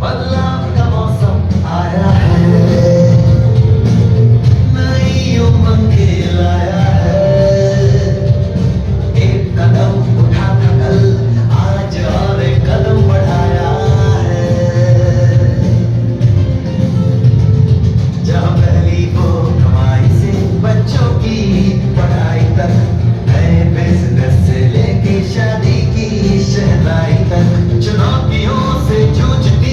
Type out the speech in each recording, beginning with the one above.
बदलाव का मौसम आया है, नई उमंगें लाया है। एक कदम उठा था कल, आज और एक कदम बढ़ाया है। जहाँ पहली वो कमाई से बच्चों की पढ़ाई तक, नए बिजनेस से लेके शादी की शहनाई तक, चुनौतियों से जूझती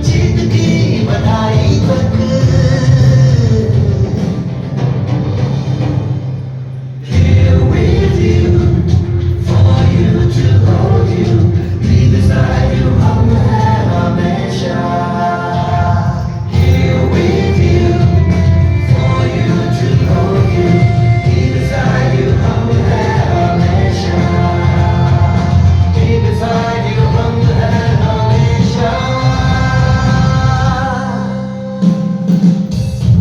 जीत की बधाई तक। Here with you, for you to hold you, be beside you, हम हैं हमेशा। Here with you, for you to hold you, be beside you, हम हैं हमेशा। Be beside you, हम हैं हमेशा।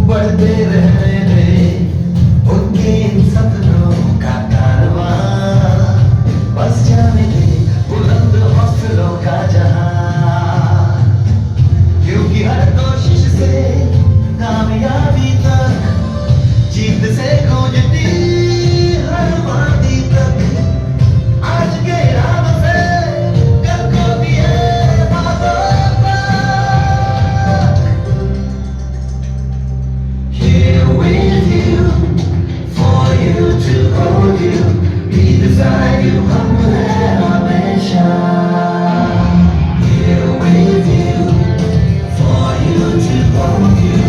बढ़ते रहने दे उनके इन सपनों का कारवां, बस जाने दे बुलंद हौसलों का जहां, क्योंकि हर कोशिश से कामयाबी तक, जीत से गूंजती हर वादी तक, आज के इरादों से कल को दिए वादों तक। Here with you, for you to hold you, be beside you, हम हैं हमेशा। Here with you, for you to hold you,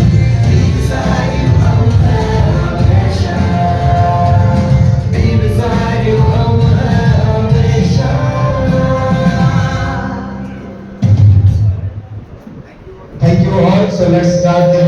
be beside you, हम हैं हमेशा। Be beside you, हम हैं हमेशा। Thank you all. So let's start the